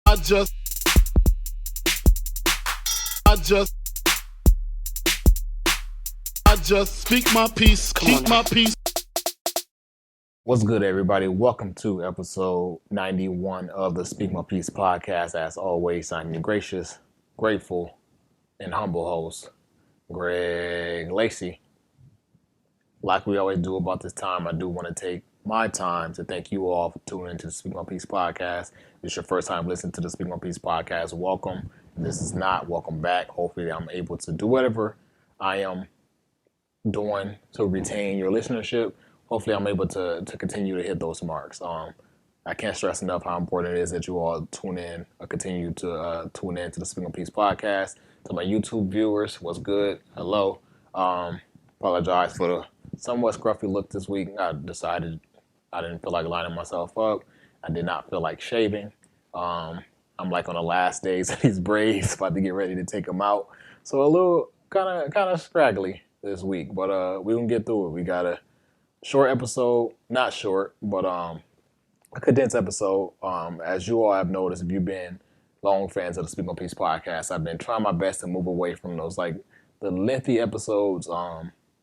I just, I just, I just speak my peace, keep my peace. What's good, everybody? Welcome to episode 91 of the Speak My Peace podcast. As always, I'm your gracious, grateful, and humble host, Greg Lacey. Like we always do about this time, I do want to take my time to thank you all for tuning into the Speak My Peace podcast. If it's your first time listening to the Speak My Peace podcast, welcome. If this is not, welcome back. Hopefully I'm able to do whatever I am doing to retain your listenership. Hopefully I'm able to continue to hit those marks. I can't stress enough how important it is that you all tune in or continue to tune in to the Speak on Peace podcast. To my YouTube viewers, what's good? Hello. Apologize for the somewhat scruffy look this week. I decided I didn't feel like lining myself up. I did not feel like shaving. I'm like on the last days of these braids, about to get ready to take them out. So a little kind of scraggly this week, but we gonna get through it. We got a short episode, not short, but a condensed episode. As you all have noticed, if you've been long fans of the Speak on Peace podcast, I've been trying my best to move away from those like the lengthy episodes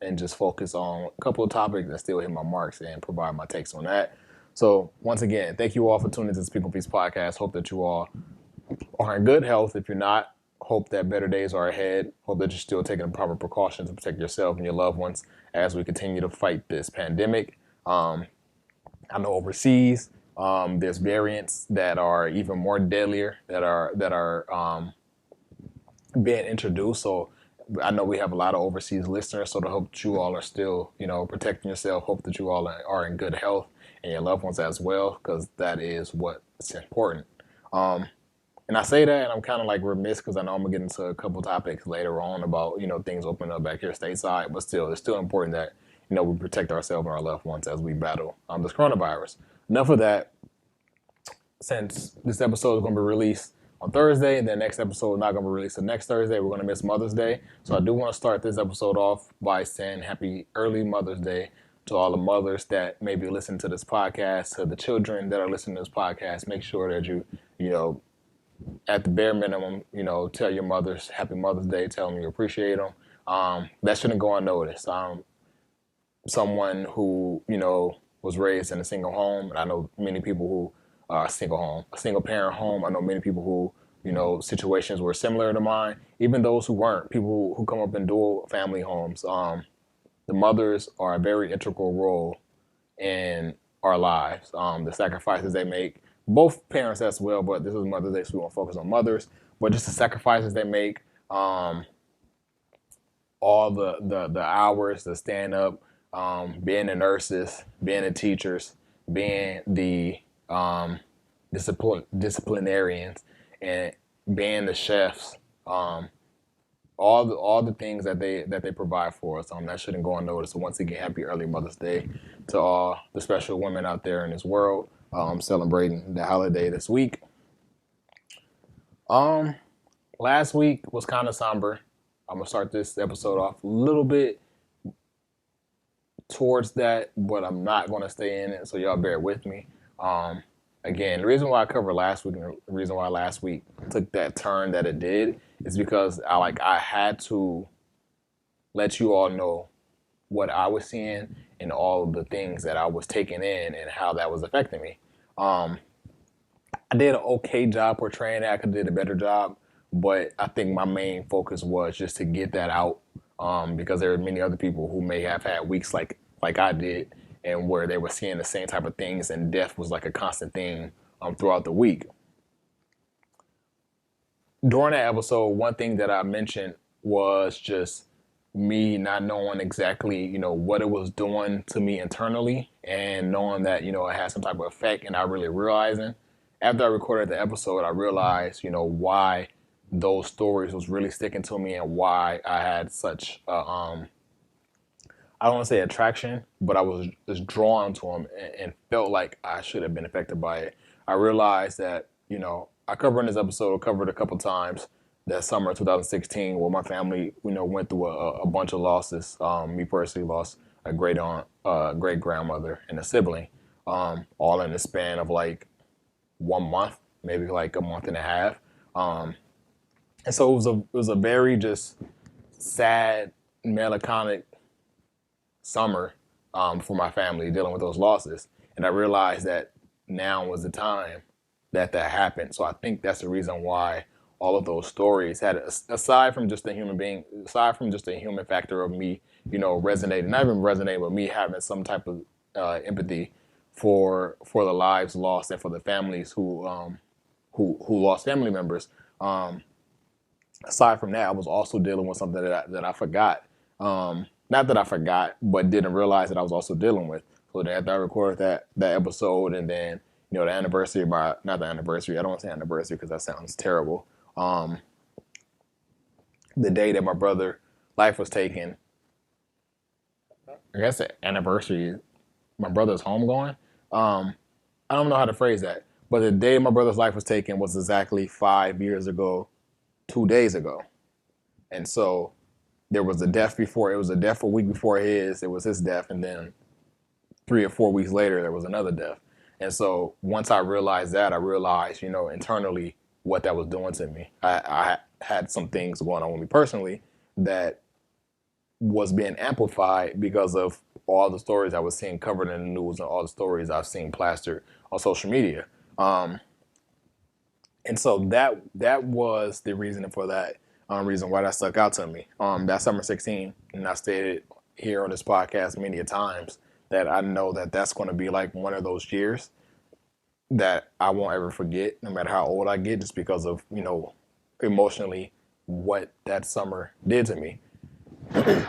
and just focus on a couple of topics that still hit my marks and provide my takes on that. So once again, thank you all for tuning into the Speak on Peace podcast. Hope that you all are in good health. If you're not, hope that better days are ahead. Hope that you're still taking the proper precautions to protect yourself and your loved ones as we continue to fight this pandemic. I know overseas, there's variants that are even more deadlier that are being introduced. So I know we have a lot of overseas listeners. So I hope that you all are still, protecting yourself. Hope that you all are in good health and your loved ones as well, because that is what's important. And I say that, and I'm kind of like remiss because I know I'm gonna get into a couple topics later on about things opening up back here stateside. But still, it's still important that we protect ourselves and our loved ones as we battle this coronavirus. Enough of that. Since this episode is going to be released on Thursday, and the next episode is not going to be released the next Thursday, we're going to miss Mother's Day. So I do want to start this episode off by saying happy early Mother's Day to all the mothers that may be listening to this podcast, to the children that are listening to this podcast. Make sure that you at the bare minimum, tell your mothers happy Mother's Day, tell them you appreciate them. That shouldn't go unnoticed. Someone who, was raised in a single home, and I know many people who are a single parent home. I know many people who, situations were similar to mine, even those who weren't, people who come up in dual family homes. The mothers are a very integral role in our lives. The sacrifices they make, both parents as well, but this is Mother's Day, so we won't focus on mothers. But just the sacrifices they make, all the hours to stand up, being the nurses, being the teachers, being the disciplinarians, and being the chefs, all the things that they provide for us. That shouldn't go unnoticed. So once again, happy early Mother's Day to all the special women out there in this world. Celebrating the holiday this week. Last week was kind of somber. I'm gonna start this episode off a little bit towards that, but I'm not gonna stay in it, so y'all bear with me. Again, the reason why I covered last week and the reason why last week took that turn that it did is because I had to let you all know what I was seeing and all the things that I was taking in and how that was affecting me. I did an okay job portraying that. I could have did a better job, but I think my main focus was just to get that out, because there are many other people who may have had weeks like I did, and where they were seeing the same type of things, and death was like a constant thing throughout the week. During that episode, one thing that I mentioned was just me not knowing exactly, what it was doing to me internally, and knowing that, it had some type of effect, and not really realizing. After I recorded the episode, I realized, why those stories was really sticking to me and why I had such, I don't want to say attraction, but I was just drawn to them and felt like I should have been affected by it. I realized that, I covered in this episode, covered a couple times, that summer of 2016, where my family, went through a bunch of losses. Me personally lost a great aunt, great grandmother, and a sibling, all in the span of like 1 month. maybe like a month and a half. And so it was a very just sad, melancholic summer for my family dealing with those losses. And I realized that now was the time that happened. So I think that's the reason why all of those stories had, aside from just the human being, aside from just the human factor of me, resonating, not even resonating, but me having some type of empathy for the lives lost and for the families who lost family members. Aside from that, I was also dealing with something that I forgot. Not that I forgot, but didn't realize that I was also dealing with. So then after I recorded that episode, and then the anniversary of not the anniversary. I don't want to say anniversary because that sounds terrible. The day that my brother life was taken, I guess the anniversary, my brother's homegoing. I don't know how to phrase that, but the day my brother's life was taken was exactly 5 years ago, 2 days ago. And so there was a death before. It was a death a week before his. It was his death. And then 3 or 4 weeks later, there was another death. And so once I realized that, I realized, internally what that was doing to me. I had some things going on with me personally that was being amplified because of all the stories I was seeing covered in the news and all the stories I've seen plastered on social media. And so that was the reason for that, reason why that stuck out to me. That summer 16, and I stated here on this podcast many a times that I know that that's going to be like one of those years that I won't ever forget, no matter how old I get, just because of, emotionally what that summer did to me.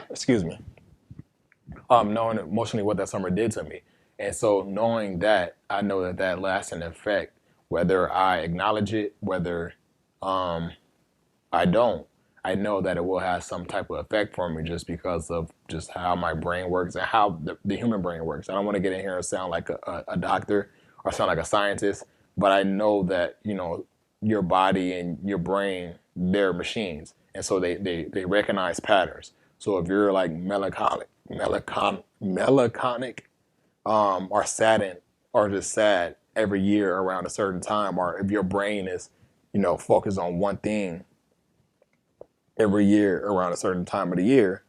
Excuse me. Knowing emotionally what that summer did to me. And so knowing that, I know that lasts an effect, whether I acknowledge it, whether I don't. I know that it will have some type of effect for me just because of just how my brain works and how the human brain works. I don't want to get in here and sound like a doctor or sound like a scientist, but I know that, your body and your brain, they're machines. And so they recognize patterns. So if you're like melancholic, or saddened or just sad every year around a certain time, or if your brain is, focused on one thing every year around a certain time of the year,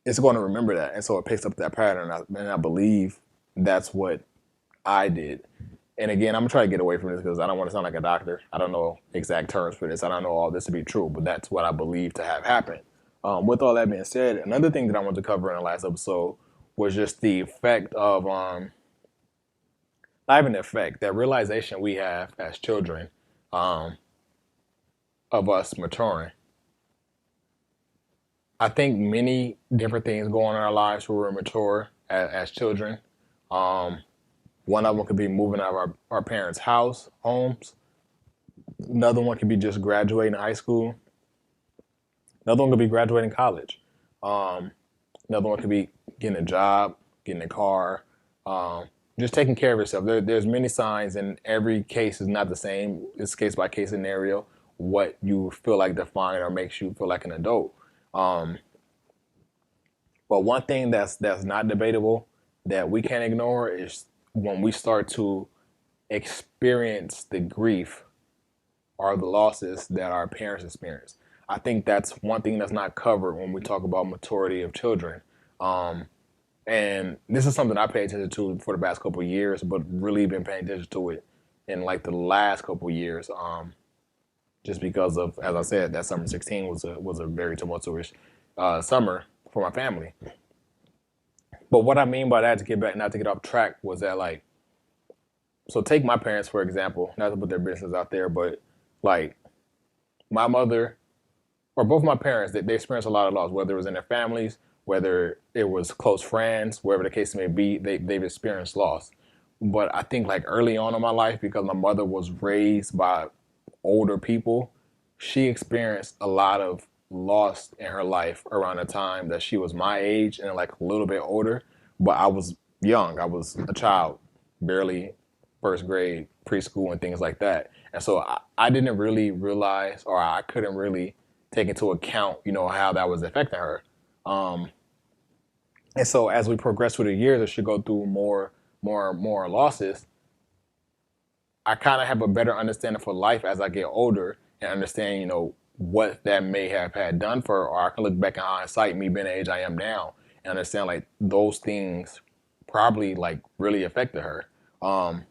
it's going to remember that. And so it picks up that pattern. And I believe that's what I did. And again, I'm going to try to get away from this because I don't want to sound like a doctor. I don't know exact terms for this. I don't know all this to be true, but that's what I believe to have happened. With all that being said, another thing that I wanted to cover in the last episode was just the effect of, not even the effect, that realization we have as children of us maturing. I think many different things go on in our lives where we're mature as children. One of them could be moving out of our parents' homes. Another one could be just graduating high school. Another one could be graduating college. Another one could be getting a job, getting a car, just taking care of yourself. There's many signs, and every case is not the same. It's case by case scenario. What you feel like define or makes you feel like an adult. But one thing that's not debatable that we can't ignore is when we start to experience the grief or the losses that our parents experience. I think that's one thing that's not covered when we talk about maturity of children. And this is something I pay attention to for the past couple of years, but really been paying attention to it in like the last couple of years. Just because of, as I said, that summer 16 was a very tumultuous summer for my family. But what I mean by that, to get back, not to get off track, was that like, so take my parents for example, not to put their business out there, but like my mother or both my parents, they experienced a lot of loss, whether it was in their families, whether it was close friends, wherever the case may be, they've experienced loss. But I think like early on in my life, because my mother was raised by older people, she experienced a lot of loss in her life around the time that she was my age and like a little bit older. But I was young. I was a child, barely first grade, preschool, and things like that. And so I didn't really realize, or I couldn't really take into account, how that was affecting her. And so as we progress through the years, as she go through more losses, I kind of have a better understanding for life as I get older and understand, what that may have had done for her, or I can look back in hindsight, me being the age I am now, and understand like those things probably like really affected her. Um,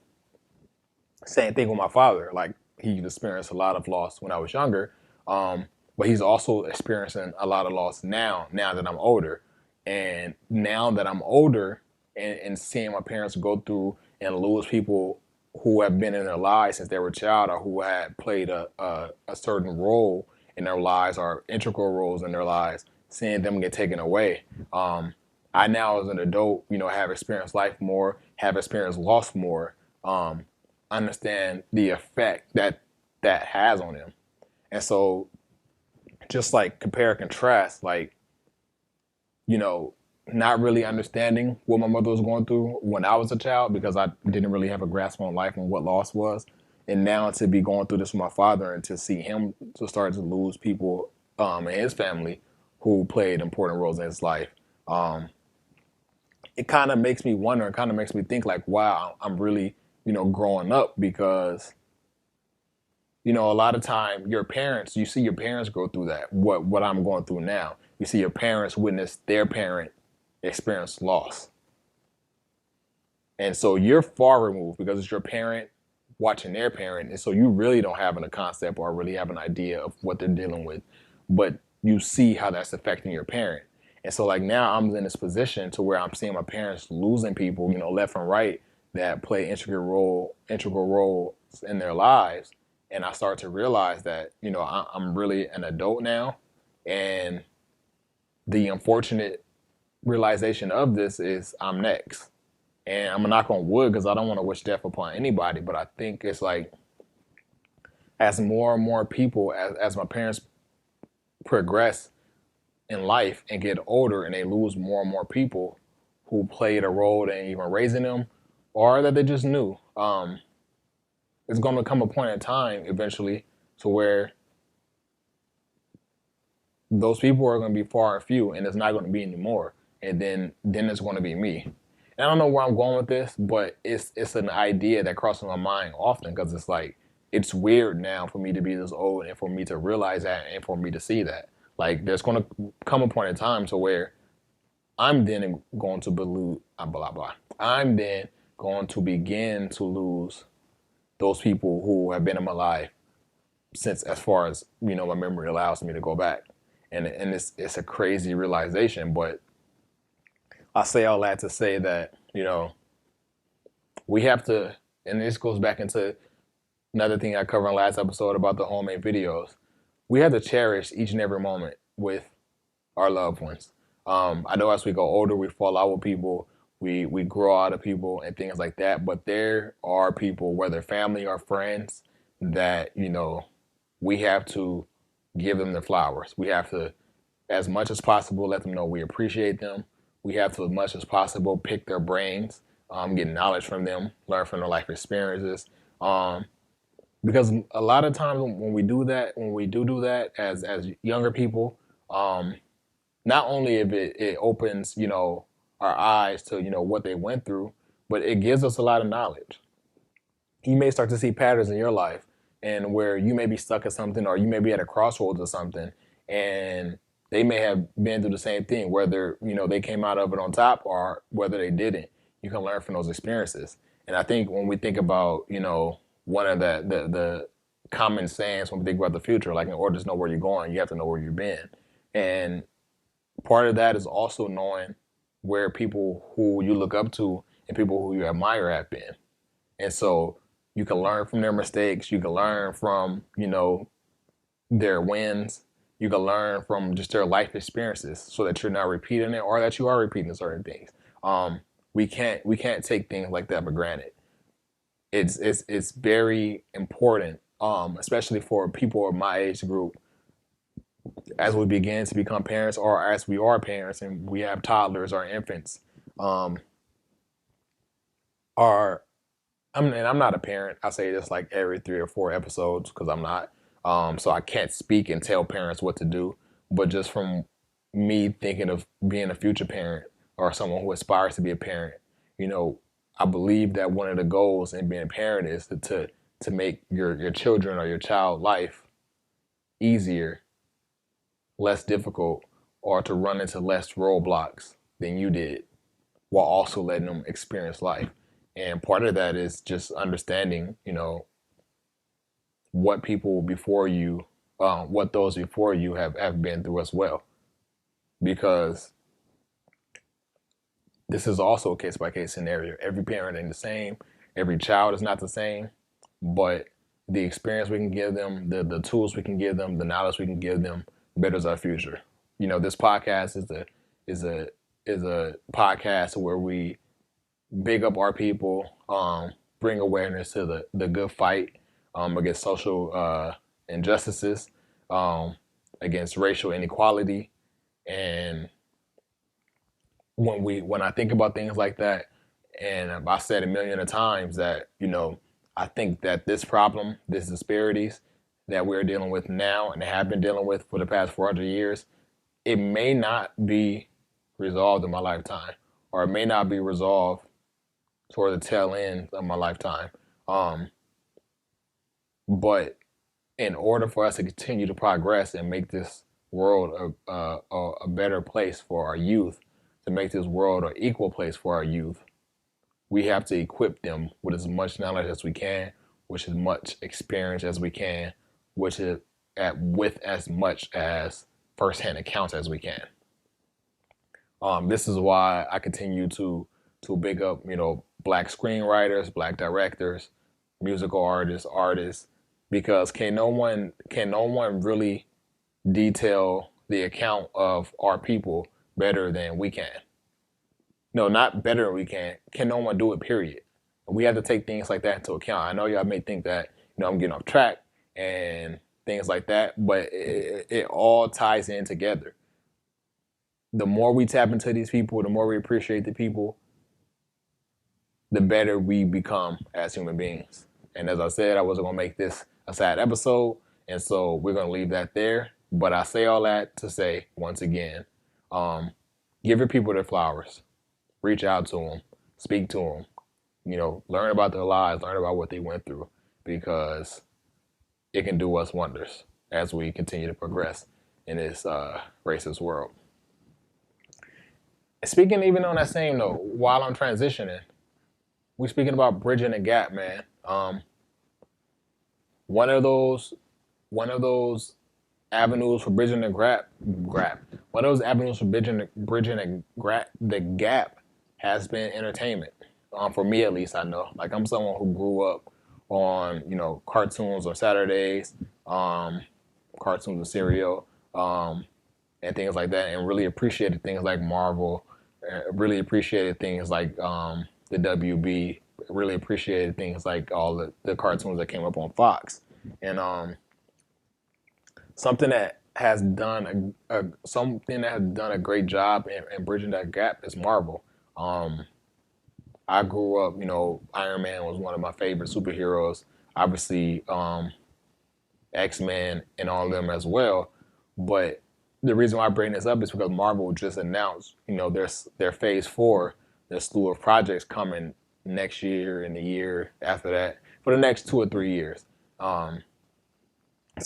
Same thing with my father. Like he experienced a lot of loss when I was younger, but he's also experiencing a lot of loss now that I'm older. And now that I'm older and seeing my parents go through and lose people who have been in their lives since they were a child, or who had played a certain role in their lives or integral roles in their lives, seeing them get taken away. I now, as an adult, have experienced life more, have experienced loss more, understand the effect that has on them. And so just like compare and contrast, like, not really understanding what my mother was going through when I was a child, because I didn't really have a grasp on life and what loss was. And now to be going through this with my father and to see him to start to lose people in his family who played important roles in his life, it kind of makes me wonder, it kind of makes me think like, wow, I'm really, growing up, because, a lot of time you see your parents go through that, what I'm going through now. You see your parents witness their parent experience loss. And so you're far removed because it's your parent watching their parent. And so you really don't have a concept or really have an idea of what they're dealing with, but you see how that's affecting your parent. And so like now I'm in this position to where I'm seeing my parents losing people, left and right, that play integral roles in their lives. And I start to realize that, I'm really an adult now. And the unfortunate realization of this is I'm next. And I'm gonna knock on wood because I don't want to wish death upon anybody. But I think it's like, as more and more people, as my parents progress in life and get older and they lose more and more people who played a role in even raising them, or that they just knew, it's going to come a point in time eventually to where those people are going to be far and few, and it's not going to be anymore. And then it's going to be me. And I don't know where I'm going with this, but it's an idea that crosses my mind often, because it's like, it's weird now for me to be this old and for me to realize that and for me to see that. Like, there's going to come a point in time to where I'm then going to I'm then going to begin to lose those people who have been in my life since, as far as, my memory allows me to go back. And it's a crazy realization, but I say all that to say that, we have to, and this goes back into another thing I covered in the last episode about the homemade videos. We have to cherish each and every moment with our loved ones. I know as we go older, we fall out with people, we grow out of people and things like that. But there are people, whether family or friends, that, we have to give them their flowers. We have to, as much as possible, let them know we appreciate them. We have to, as much as possible, pick their brains, get knowledge from them, learn from their life experiences. Because a lot of times when we do that as younger people, not only if it opens, our eyes to, what they went through, but it gives us a lot of knowledge. You may start to see patterns in your life, and where you may be stuck at something, or you may be at a crossroads or something, and they may have been through the same thing, whether, they came out of it on top or whether they didn't. You can learn from those experiences. And I think when we think about, one of the common sayings when we think about the future, like, in order to know where you're going, you have to know where you've been. And part of that is also knowing where people who you look up to and people who you admire have been. And so you can learn from their mistakes. You can learn from, their wins. You can learn from just their life experiences, so that you're not repeating it, or that you are repeating certain things. We can't take things like that for granted. It's very important, especially for people of my age group, as we begin to become parents, or as we are parents and we have toddlers or infants. I'm not a parent. I say this like every 3 or 4 episodes, because I'm not. So I can't speak and tell parents what to do. But just from me thinking of being a future parent, or someone who aspires to be a parent, I believe that one of the goals in being a parent is to to make your children or your child life easier, less difficult, or to run into less roadblocks than you did, while also letting them experience life. And part of that is just understanding, what people before you, what those before you have been through as well. Because this is also a case by case scenario. Every parent ain't the same. Every child is not the same. But the experience we can give them, the tools we can give them, the knowledge we can give them betters our future. This podcast is a podcast where we big up our people, bring awareness to the good fight against social injustices, against racial inequality. And when I think about things like that, and I've said a million of times that, I think that this problem, this disparities that we're dealing with now and have been dealing with for the past 400 years, it may not be resolved in my lifetime, or it may not be resolved toward the tail end of my lifetime. But in order for us to continue to progress and make this world a better place for our youth, to make this world an equal place for our youth, we have to equip them with as much knowledge as we can, with as much experience as we can, with as much as firsthand accounts as we can. This is why I continue to big up, Black screenwriters, Black directors, musical artists, because can no one really detail the account of our people better than we can? No, not better than we can. Can no one do it, period? We have to take things like that into account. I know y'all may think that, I'm getting off track and things like that, but it all ties in together. The more we tap into these people, the more we appreciate the people, the better we become as human beings. And as I said, I wasn't going to make this a sad episode, and so we're going to leave that there. But I say all that to say, once again, give your people their flowers. Reach out to them. Speak to them. Learn about their lives. Learn about what they went through, because it can do us wonders as we continue to progress in this racist world. Speaking even on that same note, while I'm transitioning, we're speaking about bridging the gap, man. One of those avenues for bridging the one of those avenues for bridging the gap has been entertainment. For me, at least, I know. Like, I'm someone who grew up on, cartoons on Saturdays, cartoons and cereal, and things like that, and really appreciated things like Marvel, really appreciated things like the WB, really appreciated things like all the cartoons that came up on Fox. And something that has done a great job in bridging that gap is Marvel. I grew up, Iron Man was one of my favorite superheroes. Obviously, X-Men and all of them as well. But the reason why I bring this up is because Marvel just announced, their Phase 4, their slew of projects coming next year and the year after that for the next 2 or 3 years. So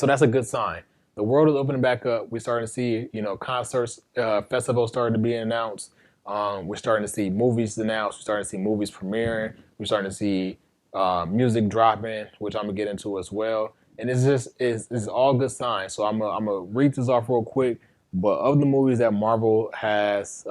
that's a good sign. The world is opening back up. We're starting to see, concerts, festivals starting to be announced. We're starting to see movies announced. We're starting to see movies premiering. We're starting to see music dropping, which I'm gonna get into as well. And it's all good signs. So I'm gonna read this off real quick. But of the movies that Marvel has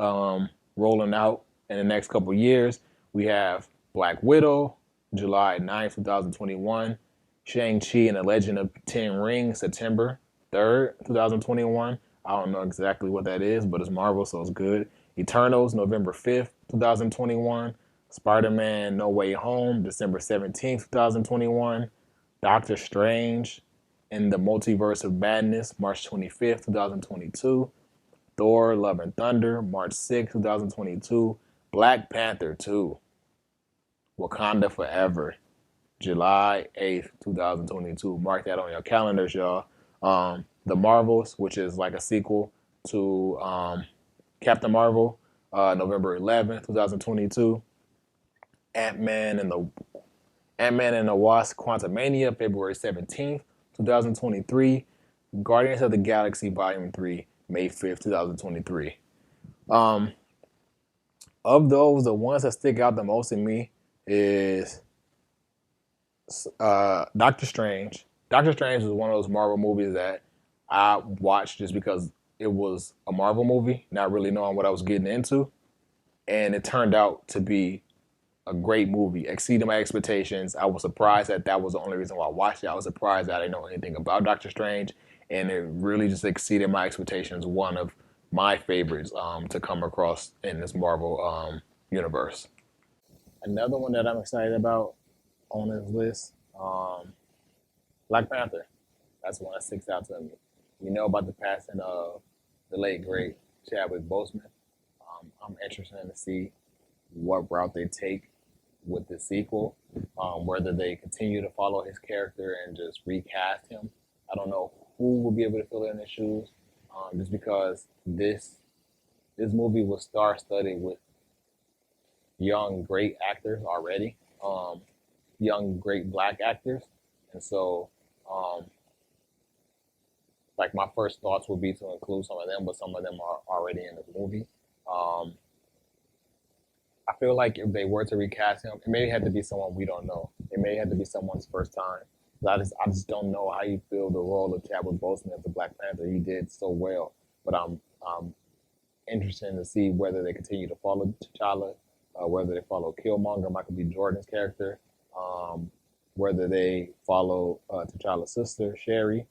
rolling out in the next couple of years, we have Black Widow, July 9th, 2021. Shang-Chi and the Legend of Ten Rings, September 3rd, 2021. I don't know exactly what that is, but it's Marvel, so it's good. Eternals, November 5th, 2021. Spider-Man No Way Home, December 17th, 2021. Doctor Strange in the Multiverse of Madness, March 25th, 2022. Thor, Love and Thunder, March 6th, 2022. Black Panther 2, Wakanda Forever, July 8th, 2022. Mark that on your calendars, y'all. The Marvels, which is like a sequel to Captain Marvel, November 11th, 2022. Ant-Man Ant-Man and the Wasp: Quantumania, February 17th, 2023. Guardians of the Galaxy Volume 3, May 5th, 2023. Of those, the ones that stick out the most in me is Doctor Strange. Doctor Strange is one of those Marvel movies that I watched just because it was a Marvel movie, not really knowing what I was getting into. And it turned out to be a great movie, exceeded my expectations. I was surprised that was the only reason why I watched it. I was surprised that I didn't know anything about Doctor Strange, and it really just exceeded my expectations. One of my favorites to come across in this Marvel universe. Another one that I'm excited about on this list, Black Panther. That's one that sticks out to me. We know about the passing of the late great Chadwick Boseman. I'm interested to see what route they take with the sequel, whether they continue to follow his character and just recast him. I don't know who will be able to fill in his shoes, just because this movie was star-studded with young, great actors already, young, great black actors. And so, like, my first thoughts would be to include some of them, but some of them are already in the movie. I feel like if they were to recast him, it may have to be someone we don't know. It may have to be someone's first time. I just don't know how you feel the role of Chadwick Boseman as the Black Panther. He did so well, but I'm interested to see whether they continue to follow T'Challa, whether they follow Killmonger, Michael B. Jordan's character, whether they follow T'Challa's sister Sherry,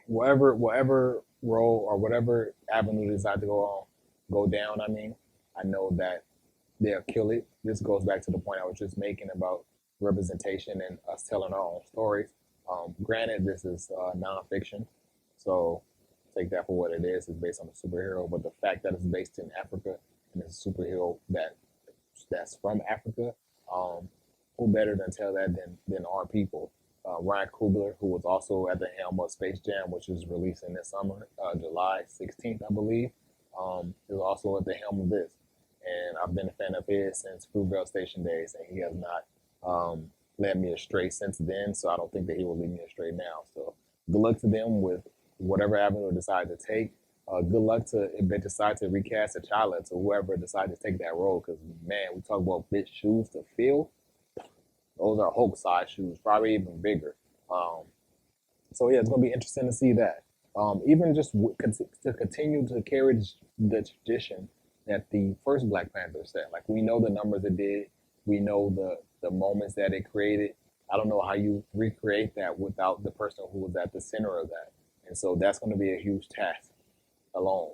whatever role or whatever avenue they decide to go down. I mean, I know that they'll kill it. This goes back to the point I was just making about representation and us telling our own stories. Granted, this is nonfiction, so take that for what it is. It's based on a superhero, but the fact that it's based in Africa and it's a superhero that's from Africa, who better than tell that than our people? Ryan Coogler, who was also at the helm of Space Jam, which is releasing this summer, July 16th, I believe, is also at the helm of this. And I've been a fan of his since Fruitvale Station days, and he has not led me astray since then, so I don't think that he will lead me astray now. So good luck to them with whatever avenue they decide to take. Good luck to if they decide to recast T'Challa, to whoever decides to take that role, because, man, we talk about big shoes to fill. Those are Hulk-sized shoes, probably even bigger. So, yeah, it's going to be interesting to see that. Even just to continue to carry the tradition that the first Black Panther set. Like, we know the numbers it did. We know the moments that it created. I don't know how you recreate that without the person who was at the center of that. And so that's going to be a huge task alone.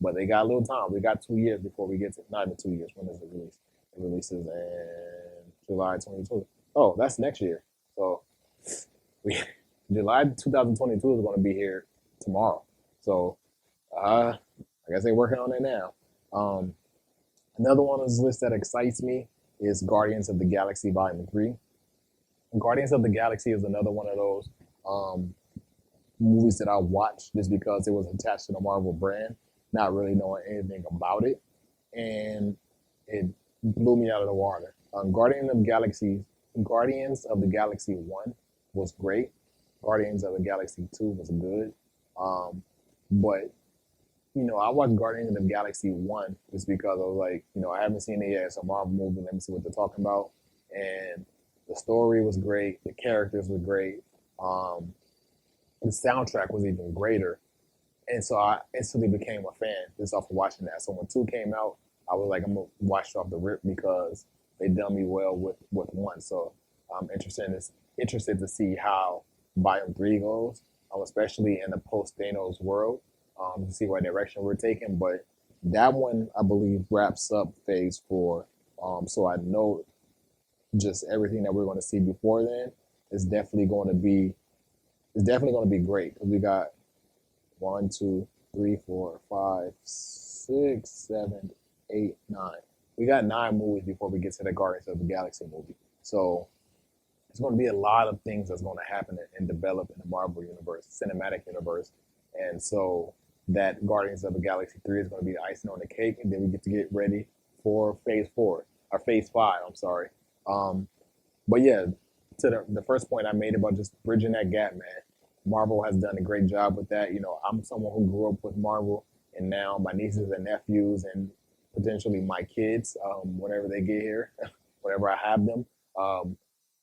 But they got a little time. We got 2 years before we get to, not even 2 years. When is it released? It releases in July 2020. Oh, that's next year. So July 2022 is going to be here tomorrow. So I guess they're working on it now. Another one on this list that excites me is Guardians of the Galaxy Volume 3. Guardians of the Galaxy is another one of those movies that I watched just because it was attached to the Marvel brand, not really knowing anything about it. And it blew me out of the water. Guardians of the Galaxy 1 was great. Guardians of the Galaxy 2 was good. But I watched Guardians of the Galaxy 1 just because I was like, I haven't seen it yet. It's a Marvel movie. Let me see what they're talking about. And the story was great. The characters were great. The soundtrack was even greater. And so I instantly became a fan just off of watching that. So when 2 came out, I was like, I'm going to watch it off the rip because they done me well with 1. So I'm interested to see how Volume 3 goes, especially in the post-Thanos world, to see what direction we're taking. But that one, I believe, wraps up Phase 4. So I know just everything that we're going to see before then is definitely going to be great. Because we got 1, 2, 3, 4, 5, 6, 7, 8, 9. We got 9 movies before we get to the Guardians of the Galaxy movie. So there's going to be a lot of things that's going to happen and develop in the Marvel universe, cinematic universe. And so that Guardians of the Galaxy 3 is going to be the icing on the cake. And then we get to get ready for Phase 4, or Phase 5, I'm sorry. But yeah, to the first point I made about just bridging that gap, man. Marvel has done a great job with that. I'm someone who grew up with Marvel, and now my nieces and nephews, and potentially my kids, whenever they get here, whenever I have them, um,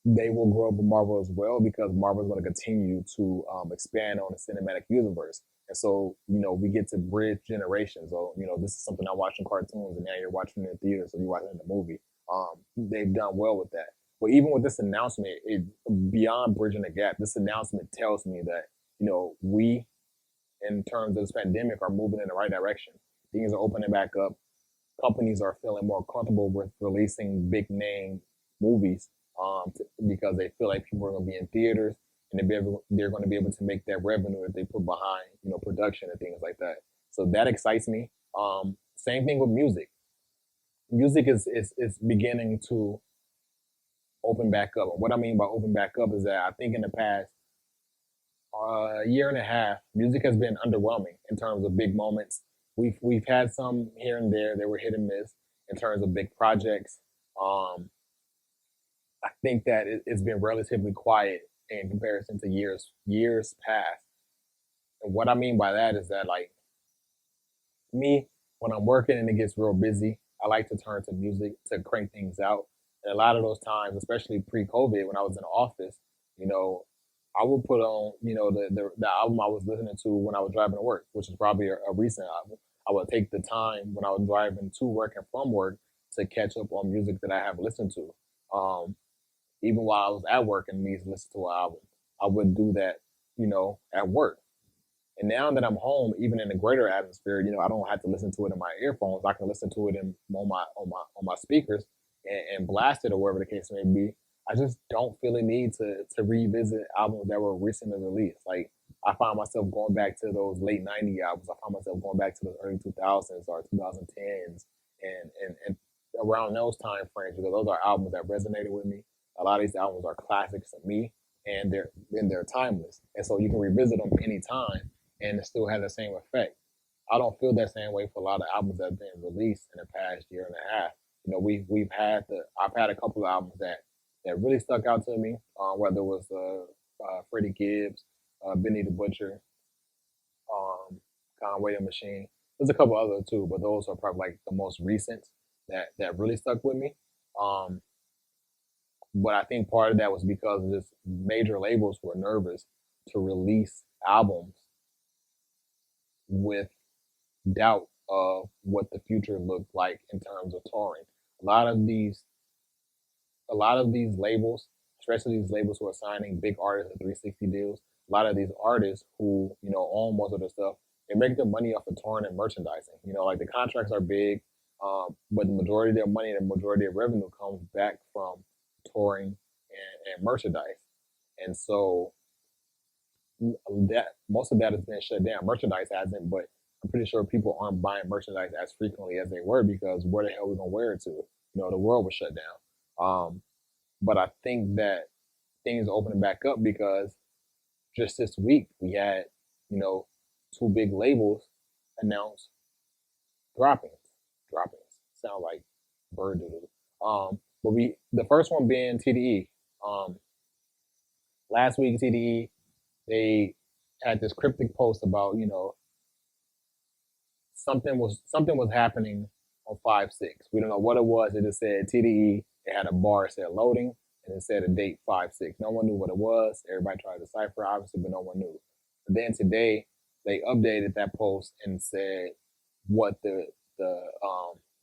they will grow up with Marvel as well because Marvel is going to continue to expand on the cinematic universe. And so, we get to bridge generations. So, this is something I watch in cartoons, and now you're watching it in the theater, so you're watching it in the movie. They've done well with that. But even with this announcement, beyond bridging the gap, this announcement tells me that, we, in terms of this pandemic, are moving in the right direction. Things are opening back up. Companies are feeling more comfortable with releasing big name movies because they feel like people are going to be in theaters, and they're going to be able to make that revenue that they put behind, production and things like that. So that excites me. Same thing with music. Music is beginning to open back up. And what I mean by open back up is that I think in the past year and a half, music has been underwhelming in terms of big moments. We've had some here and there that were hit and miss in terms of big projects. I think that it's been relatively quiet in comparison to years past. And what I mean by that is that, like, me, when I'm working and it gets real busy, I like to turn to music to crank things out. And a lot of those times, especially pre-COVID, when I was in the office, you know, I would put on, the album I was listening to when I was driving to work, which is probably a recent album. I would take the time when I was driving to work and from work to catch up on music that I have listened to. Even while I was at work and needs to listen to an album, I would do that, at work. And now that I'm home, even in a greater atmosphere, I don't have to listen to it in my earphones. I can listen to it on my speakers and blast it or whatever the case may be. I just don't feel a need to revisit albums that were recently released. Like, I find myself going back to those late '90s albums. I find myself going back to the early 2000s or 2010s and around those time frames, because those are albums that resonated with me. A lot of these albums are classics to me, and they're timeless. And so you can revisit them anytime and it still has the same effect. I don't feel that same way for a lot of albums that have been released in the past year and a half. I've had a couple of albums that really stuck out to me, whether it was Freddie Gibbs, Benny the Butcher, Conway the Machine. There's a couple others too, but those are probably like the most recent that really stuck with me. Um, but I think part of that was because just major labels were nervous to release albums with doubt of what the future looked like in terms of touring. A lot of these, a lot of these labels, especially these labels who are signing big artists at 360 deals, a lot of these artists who own most of their stuff, they make their money off of touring and merchandising. Like, the contracts are big, but the majority of their money, the majority of revenue comes back from touring and merchandise. And so that most of that has been shut down. Merchandise hasn't, but I'm pretty sure people aren't buying merchandise as frequently as they were, because where the hell are we gonna wear it to? The world was shut down. But I think that things are opening back up because just this week we had, two big labels announce droppings. Droppings sound like bird doodle. But the first one being TDE. Last week TDE, they had this cryptic post about, something was happening on 5/6. We don't know what it was. It just said TDE. It had a bar, it said loading, and it said a date 5/6. No one knew what it was. Everybody tried to decipher, obviously, but no one knew. But then today they updated that post and said what the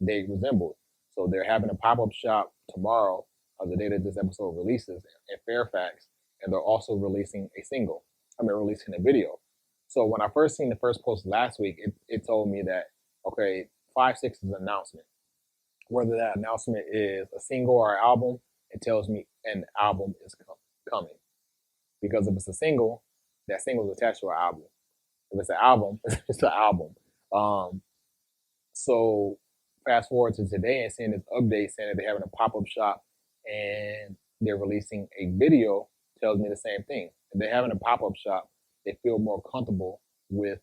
date resembled. So they're having a pop-up shop tomorrow, the day that this episode releases, in Fairfax, and they're also releasing a single. Releasing a video. So when I first seen the first post last week, it told me that, okay, 5/6 is an announcement. Whether that announcement is a single or an album, it tells me an album is coming. Because if it's a single, that single is attached to an album. If it's an album, it's an album. So fast forward to today and seeing this update saying that they're having a pop-up shop and they're releasing a video tells me the same thing. If they're having a pop-up shop, they feel more comfortable with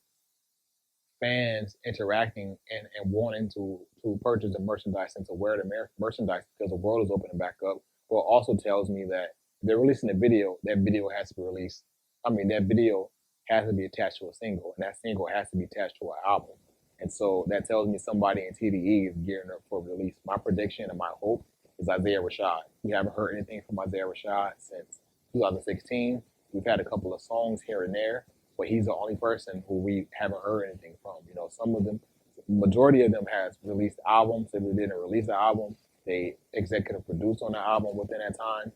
fans interacting and wanting to purchase the merchandise and to wear the merchandise because the world is opening back up. Well, also tells me that if they're releasing a video, that video has to be released. I mean, that video has to be attached to a single, and that single has to be attached to an album. And so that tells me somebody in TDE is gearing up for release. My prediction and my hope is Isaiah Rashad. We haven't heard anything from Isaiah Rashad since 2016. We've had a couple of songs here and there, but he's the only person who we haven't heard anything from. You know, some of them, majority of them has released albums. If they didn't release an album, they executive produced on the album within that time.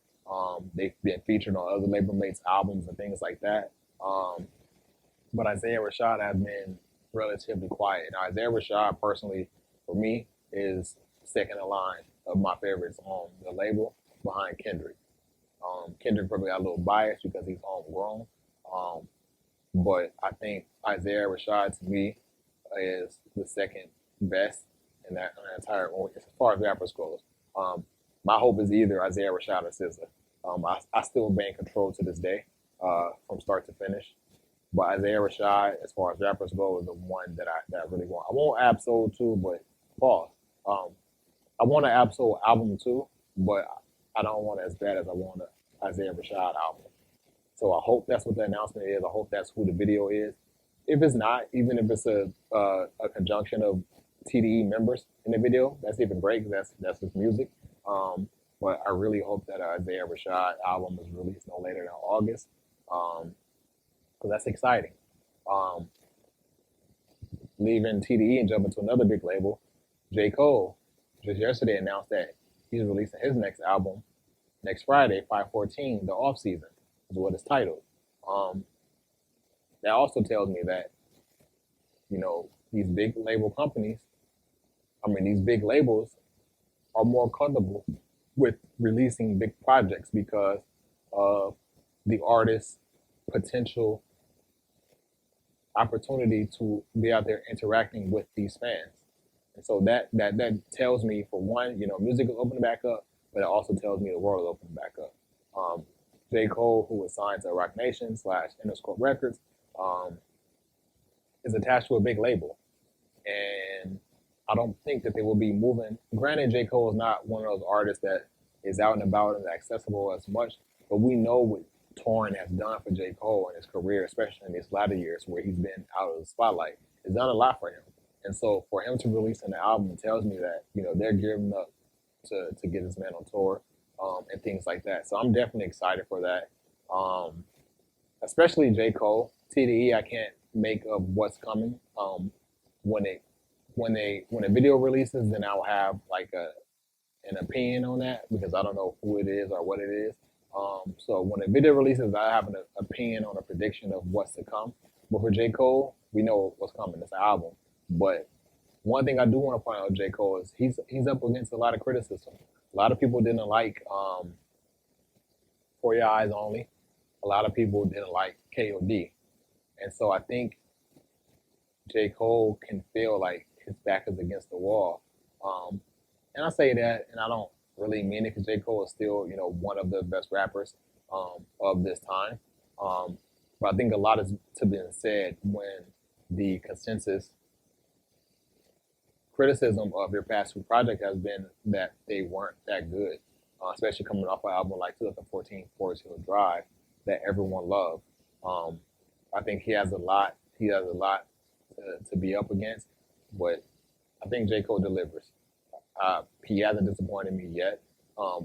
They've been featured on other label mates' albums and things like that. But Isaiah Rashad has been relatively quiet. Now, Isaiah Rashad, personally, for me, is second in line of my favorites on the label behind Kendrick. Kendrick probably got a little biased because he's homegrown. But I think Isaiah Rashad, to me, is the second best in that entire, as far as rappers goes. My hope is either Isaiah Rashad or SZA. I still ban Control to this day, from start to finish. But Isaiah Rashad, as far as rappers go, is the one that I really want. I want Ab-Soul too, but pause. I want an Ab-Soul album too, but I don't want it as bad as I want an Isaiah Rashad album. So I hope that's what the announcement is. I hope that's who the video is. If it's not, even if it's a conjunction of TDE members in the video, that's even great because that's his music. But I really hope that Isaiah Rashad album is released no later than August, because that's exciting. Leaving TDE and jumping to another big label, J. Cole just yesterday announced that he's releasing his next album next Friday, 5/14, the off season is what it's titled. That also tells me that, you know, these big label companies, these big labels are more comfortable with releasing big projects because of the artist's potential opportunity to be out there interacting with these fans. And so that tells me, for one, you know, music is opening back up, but it also tells me the world is opening back up. J. Cole, who was signed to Rock Nation / Interscope Records, is attached to a big label. And I don't think that they will be moving. Granted, J. Cole is not one of those artists that is out and about and accessible as much, but we know what touring has done for J. Cole in his career, especially in his latter years where he's been out of the spotlight. It's done a lot for him. And so for him to release an album tells me that, you know, they're gearing up to get this man on tour, and things like that. So I'm definitely excited for that. Especially J. Cole. TDE, I can't make of what's coming. When a video releases, then I'll have like an opinion on that because I don't know who it is or what it is. So when a video releases, I have an opinion on a prediction of what's to come. But for J. Cole, we know what's coming. It's an album. But one thing I do want to point out with J. Cole is he's up against a lot of criticism. A lot of people didn't like For Your Eyes Only. A lot of people didn't like KOD. And so I think J. Cole can feel like his back is against the wall. And I say that, and I don't really mean it because J. Cole is still, you know, one of the best rappers of this time. But I think a lot is to be said when the consensus criticism of your past two projects has been that they weren't that good, especially coming off an album like 2014 Forest Hill Drive that everyone loved. I think he has a lot to be up against, but I think J. Cole delivers. He hasn't disappointed me yet. I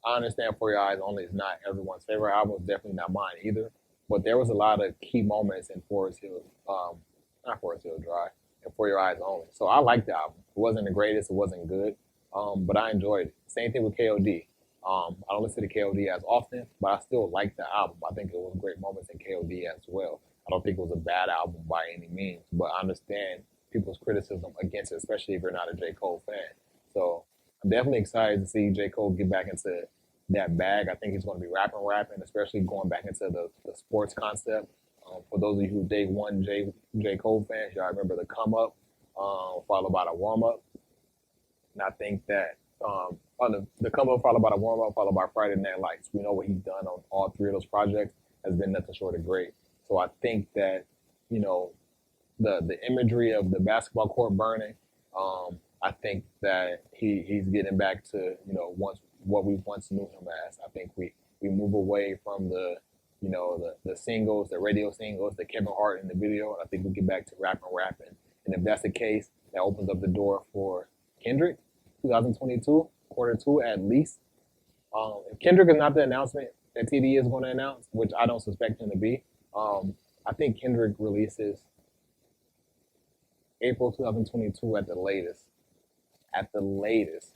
understand For Your Eyes Only is not everyone's favorite album. It's definitely not mine either. But there was a lot of key moments in not Forest Hill Drive, and For Your Eyes Only. So I liked the album. It wasn't the greatest. It wasn't good. But I enjoyed it. Same thing with KOD. I don't listen to KOD as often, but I still like the album. I think it was great moments in KOD as well. I don't think it was a bad album by any means, but I understand people's criticism against it, especially if you're not a J. Cole fan. So I'm definitely excited to see J. Cole get back into that bag. I think he's going to be rapping, especially going back into the sports concept. For those of you who day one J. Cole fans, y'all remember the come up, followed by the warm up. And I think that on the come up followed by the warm up, followed by Friday Night Lights, we know what he's done on all three of those projects has been nothing short of great. So I think that, you know, the imagery of the basketball court burning, I think that he's getting back to, you know, what we once knew him as. I think we move away from the the singles, the radio singles, the Kevin Hart in the video. I think we get back to rapping. And if that's the case, that opens up the door for Kendrick, 2022, quarter 2 at least. If Kendrick is not the announcement that TD is going to announce, which I don't suspect him to be, I think Kendrick releases April 2022 at the latest. At the latest,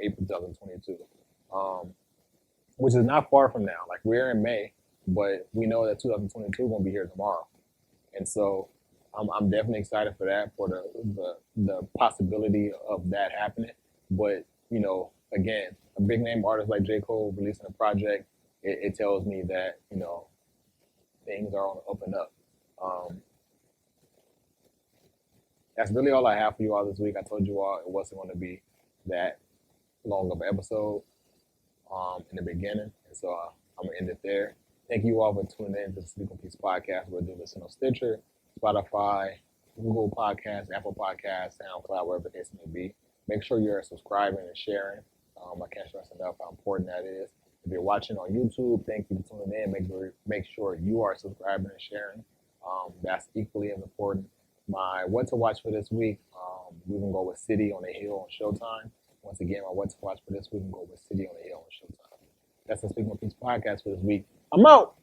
April 2022, which is not far from now. Like we're in May, but we know that 2022 won't be here tomorrow, and so I'm definitely excited for that, for the possibility of that happening. But again, a big name artist like J. Cole releasing a project, it tells me that things are on the up and up. That's really all I have for you all this week. I told you all it wasn't going to be that long of an episode in the beginning, and so I'm gonna end it there. Thank you all for tuning in to the Speak My Peace podcast. We're doing this on Stitcher, Spotify, Google Podcasts, Apple Podcasts, SoundCloud, wherever the case may be. Make sure you're subscribing and sharing. I can't stress enough how important that is. If you're watching on YouTube, thank you for tuning in. Make sure you are subscribing and sharing. That's equally as important. My what to watch for this week, we can go with City on the Hill on Showtime. Once again, my what to watch for this week, we can go with City on the Hill on Showtime. That's the Speak My Peace podcast for this week. I'm out.